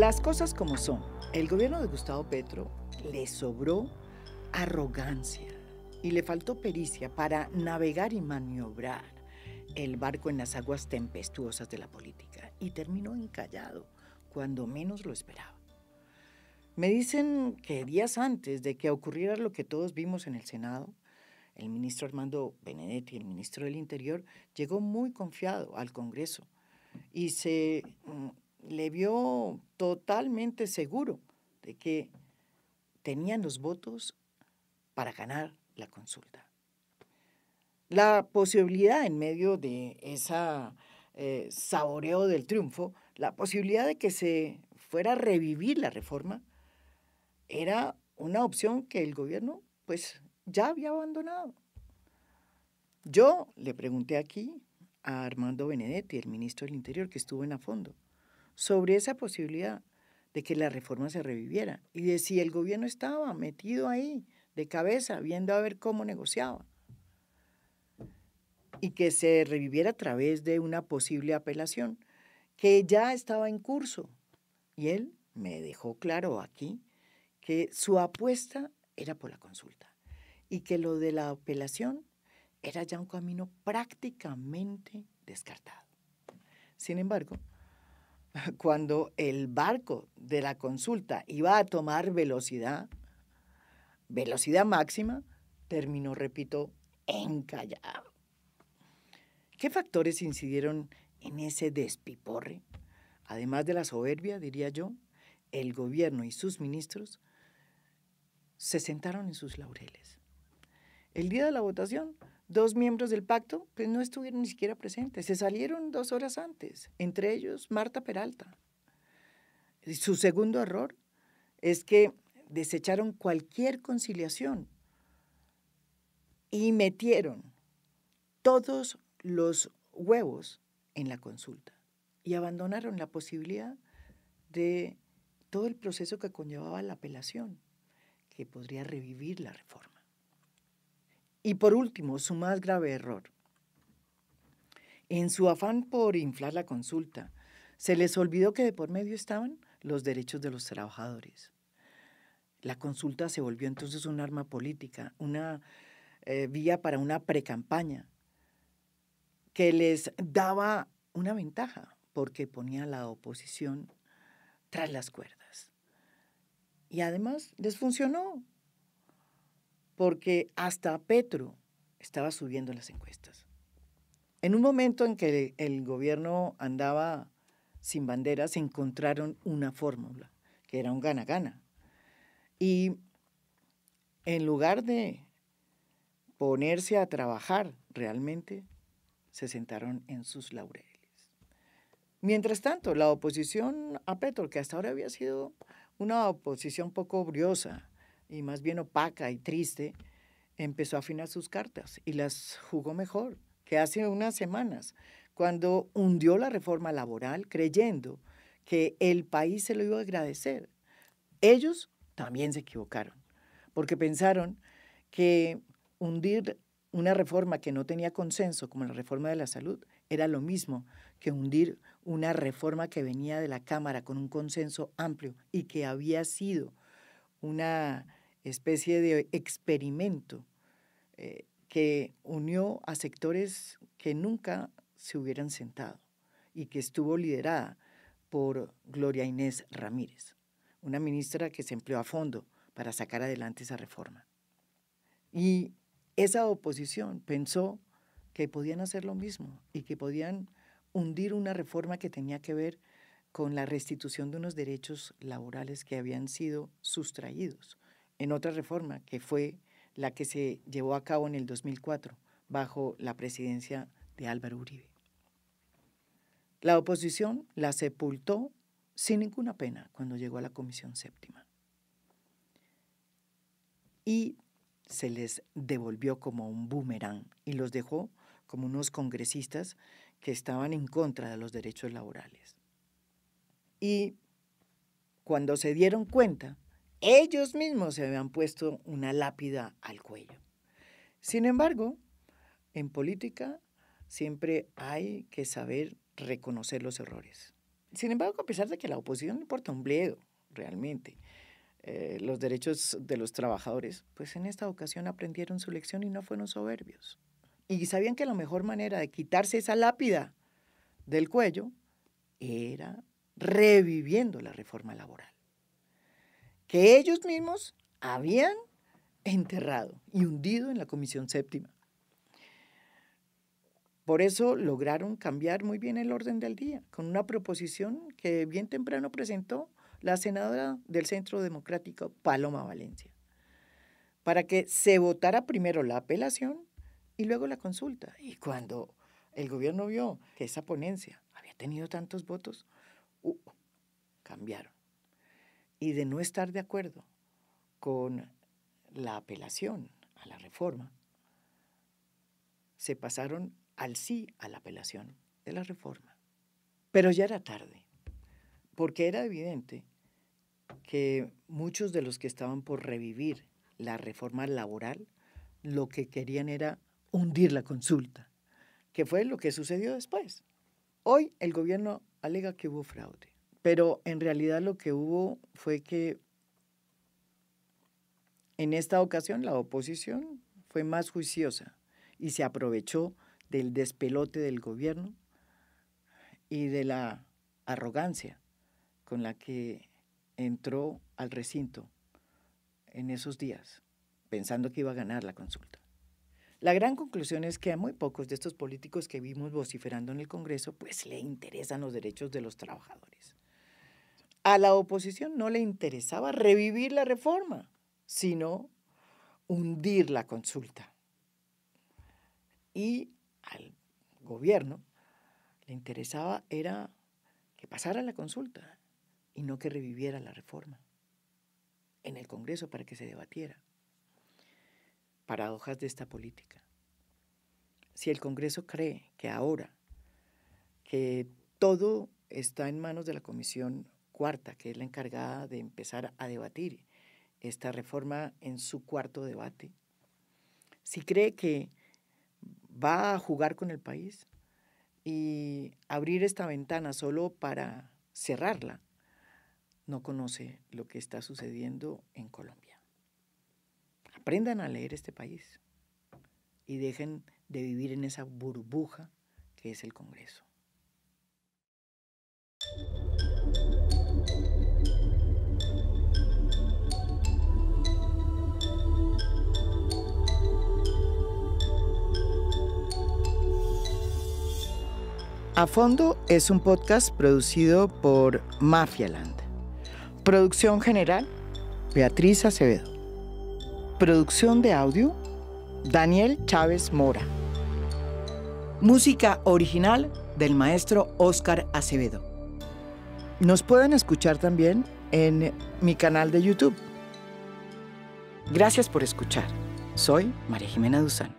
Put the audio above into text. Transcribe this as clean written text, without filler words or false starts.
Las cosas como son. El gobierno de Gustavo Petro le sobró arrogancia y le faltó pericia para navegar y maniobrar el barco en las aguas tempestuosas de la política y terminó encallado cuando menos lo esperaba. Me dicen que días antes de que ocurriera lo que todos vimos en el Senado, el ministro Armando Benedetti, el ministro del Interior, llegó muy confiado al Congreso y le vio totalmente seguro de que tenían los votos para ganar la consulta. La posibilidad en medio de esa saboreo del triunfo, la posibilidad de que se fuera a revivir la reforma, era una opción que el gobierno pues ya había abandonado. Yo le pregunté aquí a Armando Benedetti, el ministro del Interior, que estuvo en a fondo, sobre esa posibilidad de que la reforma se reviviera y de si el gobierno estaba metido ahí de cabeza, viendo a ver cómo negociaba, y que se reviviera a través de una posible apelación que ya estaba en curso. Y él me dejó claro aquí que su apuesta era por la consulta y que lo de la apelación era ya un camino prácticamente descartado. Sin embargo, cuando el barco de la consulta iba a tomar velocidad máxima, terminó, repito, encallado. ¿Qué factores incidieron en ese despiporre? Además de la soberbia, diría yo, el gobierno y sus ministros se sentaron en sus laureles. El día de la votación, 2 miembros del pacto pues no estuvieron ni siquiera presentes, se salieron 2 horas antes, entre ellos Marta Peralta. Su segundo error es que desecharon cualquier conciliación y metieron todos los huevos en la consulta y abandonaron la posibilidad de todo el proceso que conllevaba la apelación, que podría revivir la reforma. Y por último, su más grave error. En su afán por inflar la consulta, se les olvidó que de por medio estaban los derechos de los trabajadores. La consulta se volvió entonces un arma política, una vía para una precampaña que les daba una ventaja porque ponía a la oposición tras las cuerdas. Y además les funcionó porque hasta Petro estaba subiendo las encuestas. En un momento en que el gobierno andaba sin banderas, encontraron una fórmula, que era un gana-gana. Y en lugar de ponerse a trabajar realmente, se sentaron en sus laureles. Mientras tanto, la oposición a Petro, que hasta ahora había sido una oposición poco briosa y más bien opaca y triste, empezó a afinar sus cartas y las jugó mejor que hace unas semanas, cuando hundió la reforma laboral creyendo que el país se lo iba a agradecer. Ellos también se equivocaron, porque pensaron que hundir una reforma que no tenía consenso, como la reforma de la salud, era lo mismo que hundir una reforma que venía de la Cámara con un consenso amplio y que había sido una especie de experimento que unió a sectores que nunca se hubieran sentado y que estuvo liderada por Gloria Inés Ramírez, una ministra que se empleó a fondo para sacar adelante esa reforma. Y esa oposición pensó que podían hacer lo mismo y que podían hundir una reforma que tenía que ver con la restitución de unos derechos laborales que habían sido sustraídos en otra reforma que fue la que se llevó a cabo en el 2004 bajo la presidencia de Álvaro Uribe. La oposición la sepultó sin ninguna pena cuando llegó a la Comisión Séptima. Y se les devolvió como un boomerang y los dejó como unos congresistas que estaban en contra de los derechos laborales. Y cuando se dieron cuenta, ellos mismos se habían puesto una lápida al cuello. Sin embargo, en política siempre hay que saber reconocer los errores. Sin embargo, a pesar de que a la oposición le importa un bledo, realmente, los derechos de los trabajadores, pues en esta ocasión aprendieron su lección y no fueron soberbios. Y sabían que la mejor manera de quitarse esa lápida del cuello era reviviendo la reforma laboral, que ellos mismos habían enterrado y hundido en la Comisión Séptima. Por eso lograron cambiar muy bien el orden del día, con una proposición que bien temprano presentó la senadora del Centro Democrático, Paloma Valencia, para que se votara primero la apelación y luego la consulta. Y cuando el gobierno vio que esa ponencia había tenido tantos votos, cambiaron. Y de no estar de acuerdo con la apelación a la reforma, se pasaron al sí a la apelación de la reforma. Pero ya era tarde, porque era evidente que muchos de los que estaban por revivir la reforma laboral lo que querían era hundir la consulta, que fue lo que sucedió después. Hoy el gobierno alega que hubo fraude, pero en realidad lo que hubo fue que en esta ocasión la oposición fue más juiciosa y se aprovechó del despelote del gobierno y de la arrogancia con la que entró al recinto en esos días, pensando que iba a ganar la consulta. La gran conclusión es que a muy pocos de estos políticos que vimos vociferando en el Congreso, pues le interesan los derechos de los trabajadores. A la oposición no le interesaba revivir la reforma, sino hundir la consulta. Y al gobierno le interesaba era que pasara la consulta y no que reviviera la reforma en el Congreso para que se debatiera. Paradojas de esta política. Si el Congreso cree que ahora que todo está en manos de la Comisión Cuarta, que es la encargada de empezar a debatir esta reforma en su cuarto debate, si cree que va a jugar con el país y abrir esta ventana solo para cerrarla, no conoce lo que está sucediendo en Colombia. Aprendan a leer este país y dejen de vivir en esa burbuja que es el Congreso. A Fondo es un podcast producido por Mafialand. Producción general, Beatriz Acevedo. Producción de audio, Daniel Chávez Mora. Música original del maestro Óscar Acevedo. Nos pueden escuchar también en mi canal de YouTube. Gracias por escuchar. Soy María Jimena Duzán.